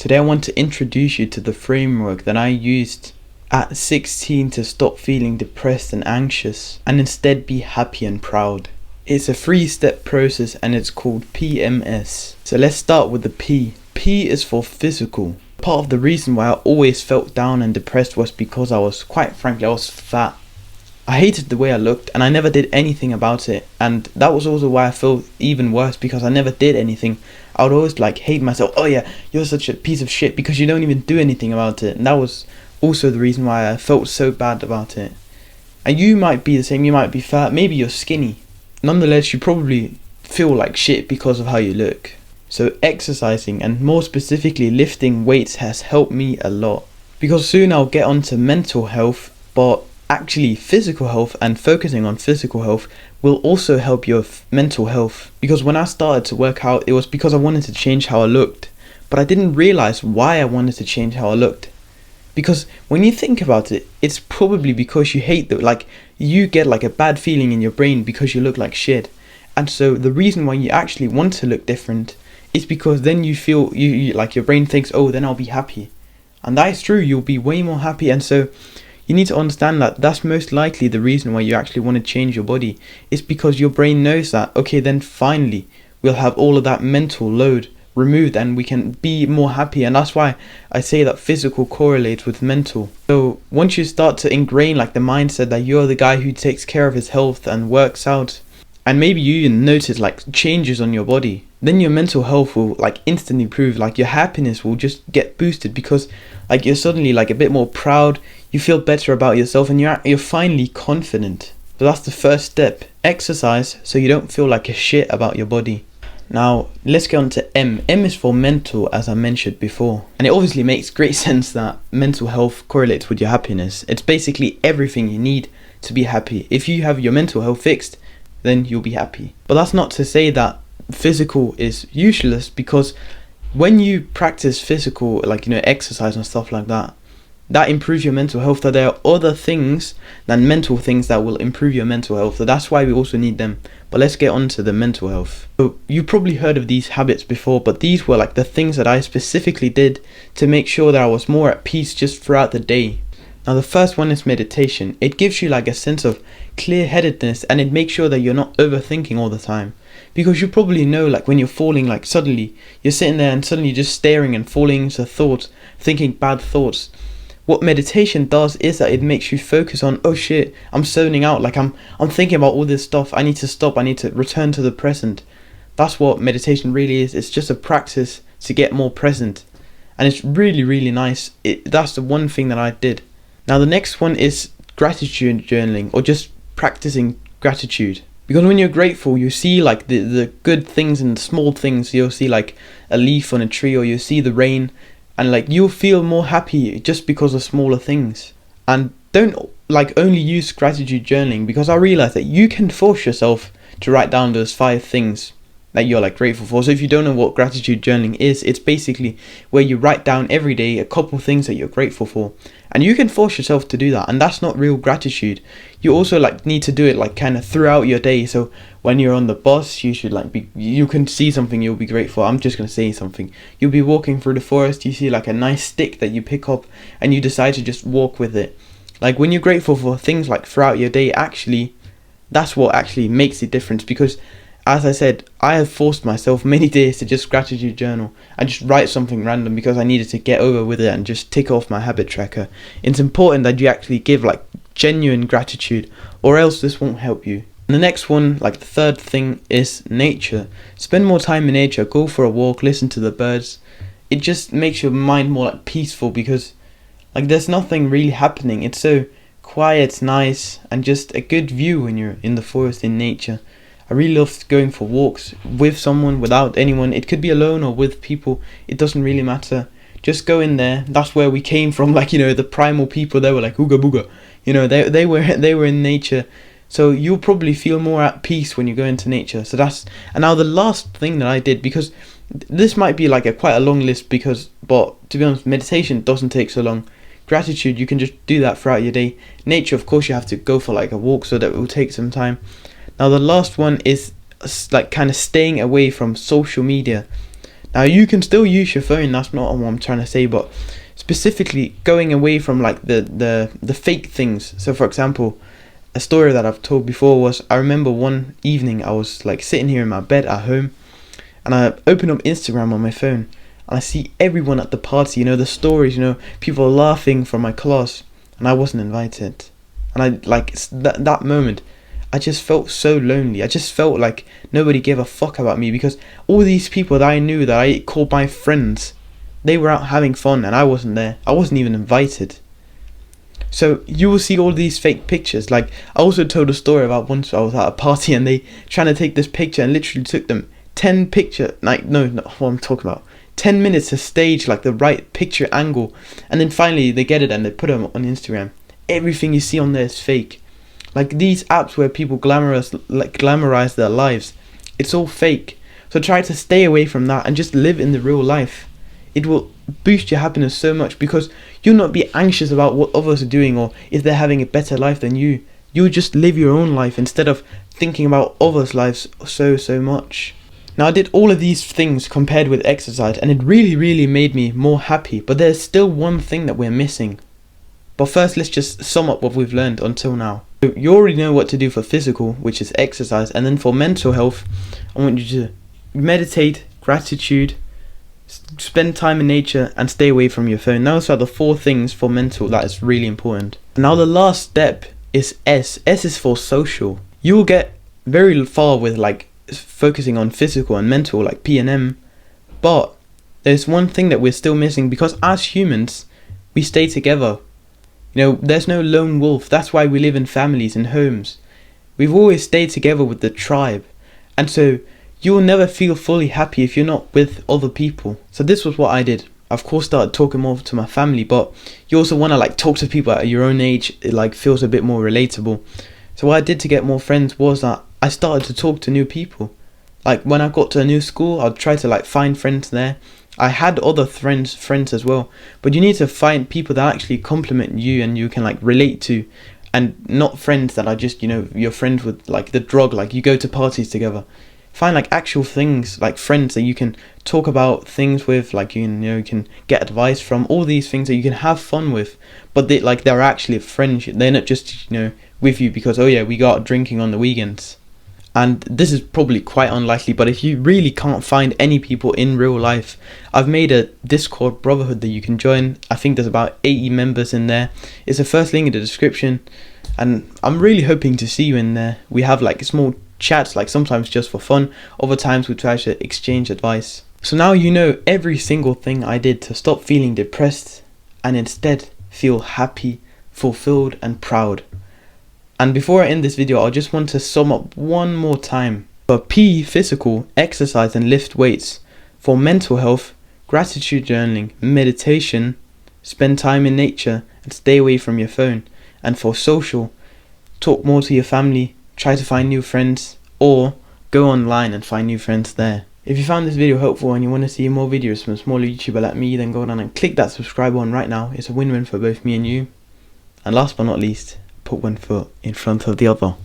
Today I want to introduce you to the framework that I used at 16 to stop feeling depressed and anxious and instead be happy and proud. It's a 3-step process and it's called PMS. So let's start with the P. P is for physical. Part of the reason why I always felt down and depressed was because I was fat. I hated the way I looked and I never did anything about it, and that was also why I felt even worse, because I never did anything. I would always hate myself. Oh yeah, you're such a piece of shit because you don't even do anything about it. And that was also the reason why I felt so bad about it. And you might be the same. You might be fat, maybe you're skinny. Nonetheless, you probably feel like shit because of how you look. So exercising, and more specifically lifting weights, has helped me a lot, because soon I'll get onto mental health, but actually physical health and focusing on physical health will also help your mental health. Because when I started to work out, it was because I wanted to change how I looked, but I didn't realize why I wanted to change how I looked. Because when you think about it, it's probably because you hate you get a bad feeling in your brain because you look like shit. And so the reason why you actually want to look different is because then you feel you your brain thinks, oh, then I'll be happy. And that is true, you'll be way more happy. And so you need to understand that that's most likely the reason why you actually want to change your body. It's because your brain knows that, okay, then finally we'll have all of that mental load removed and we can be more happy. And that's why I say that physical correlates with mental. So once you start to ingrain the mindset that you're the guy who takes care of his health and works out, and maybe you even notice changes on your body, then your mental health will instantly improve. Your happiness will just get boosted because you're suddenly a bit more proud, you feel better about yourself, and you're finally confident. So that's the first step. Exercise so you don't feel like a shit about your body. Now let's get on to M. M is for mental, as I mentioned before, and it obviously makes great sense that mental health correlates with your happiness. It's basically everything you need to be happy. If you have your mental health fixed, then you'll be happy. But that's not to say that physical is useless, because when you practice physical exercise and stuff like that, that improves your mental health. That there are other things than mental things that will improve your mental health, so that's why we also need them. But let's get on to the mental health. So you probably heard of these habits before, but these were the things that I specifically did to make sure that I was more at peace just throughout the day. Now the first one is meditation. It gives you a sense of clear-headedness, and it makes sure that you're not overthinking all the time. Because you probably know when you're falling, suddenly you're sitting there and suddenly you're just staring and falling into thoughts, thinking bad thoughts. What meditation does is that it makes you focus on, oh shit, I'm zoning out, I'm thinking about all this stuff, I need to stop, I need to return to the present. That's what meditation really is. It's just a practice to get more present, and it's really, really nice. That's the one thing that I did. Now the next one is gratitude journaling, or just practicing gratitude. Because when you're grateful, you see the good things and the small things. You'll see a leaf on a tree, or you see the rain, and you'll feel more happy just because of smaller things. And don't only use gratitude journaling, because I realized that you can force yourself to write down those 5 things that you're grateful for. So if you don't know what gratitude journaling is, it's basically where you write down every day a couple things that you're grateful for, and you can force yourself to do that, and that's not real gratitude. You also need to do it kind of throughout your day. So when you're on the bus, you should you can see something you'll be grateful. I'm just going to say something. You'll be walking through the forest, you see a nice stick that you pick up, and you decide to just walk with it. When you're grateful for things throughout your day, actually that's what actually makes the difference. Because as I said, I have forced myself many days to just gratitude journal and just write something random, because I needed to get over with it and just tick off my habit tracker. It's important that you actually give genuine gratitude, or else this won't help you. And the next one, the third thing, is nature. Spend more time in nature. Go for a walk, listen to the birds. It just makes your mind more peaceful, because there's nothing really happening. It's so quiet, nice, and just a good view when you're in the forest, in nature. I really love going for walks with someone, without anyone. It could be alone or with people. It doesn't really matter. Just go in there. That's where we came from. The primal people, they were ooga booga. They were in nature. So you'll probably feel more at peace when you go into nature. So and now the last thing that I did, because this might be quite a long list, but to be honest, meditation doesn't take so long. Gratitude, you can just do that throughout your day. Nature, of course, you have to go for a walk, so that it will take some time. Now the last one is kind of staying away from social media. Now you can still use your phone, that's not what I'm trying to say, but specifically going away from like the fake things. So for example, a story that I've told before was, I remember one evening I was like sitting here in my bed at home, and I open up Instagram on my phone, and I see everyone at the party, the stories, people laughing from my class, and I wasn't invited. And I like that moment, I just felt so lonely. I just felt like nobody gave a fuck about me, because all these people that I knew, that I called my friends, they were out having fun and I wasn't there. I wasn't even invited. So you will see all these fake pictures. Like, I also told a story about once I was at a party and they trying to take this picture, and literally took them 10 minutes to stage like the right picture angle, and then finally they get it and they put them on Instagram. Everything you see on there is fake. Like these apps where people glamorize their lives, it's all fake. So try to stay away from that and just live in the real life. It will boost your happiness so much, because you'll not be anxious about what others are doing or if they're having a better life than you. You'll just live your own life instead of thinking about others' lives so much. Now, I did all of these things compared with exercise, and it really made me more happy, but there's still one thing that we're missing. But first, let's just sum up what we've learned until now. So you already know what to do for physical, which is exercise, and then for mental health, I want you to meditate, gratitude, spend time in nature, and stay away from your phone. Now, those are the 4 things for mental that is really important. Now, the last step is S. S is for social. You will get very far with like focusing on physical and mental, like P and M, but there's one thing that we're still missing, because as humans, we stay together. There's no lone wolf. That's why we live in families and homes. We've always stayed together with the tribe, and so you will never feel fully happy if you're not with other people. So this was what I did. I of course started talking more to my family, but you also want to like talk to people at your own age. It like feels a bit more relatable. So what I did to get more friends was that I started to talk to new people. Like when I got to a new school, I'd try to like find friends there. I had other friends as well, but you need to find people that actually complement you and you can like relate to, and not friends that are just you're friends with like the drug, like you go to parties together. Find like actual things, like friends that you can talk about things with, like you can get advice from, all these things that you can have fun with, but they're actually friends. They're not just with you because, oh yeah, we got drinking on the weekends. And this is probably quite unlikely, but if you really can't find any people in real life, I've made a Discord brotherhood that you can join. I think there's about 80 members in there. It's the first link in the description, and I'm really hoping to see you in there. We have like small chats, like sometimes just for fun, other times we try to exchange advice. So now you know every single thing I did to stop feeling depressed and instead feel happy, fulfilled and proud. And before I end this video, I just want to sum up one more time. For P, physical, exercise and lift weights. For mental health, gratitude journaling, meditation, spend time in nature and stay away from your phone. And for social, talk more to your family, try to find new friends, or go online and find new friends there. If you found this video helpful and you want to see more videos from a smaller YouTuber like me, then go down and click that subscribe button right now. It's a win-win for both me and you. And last but not least, put one foot in front of the other.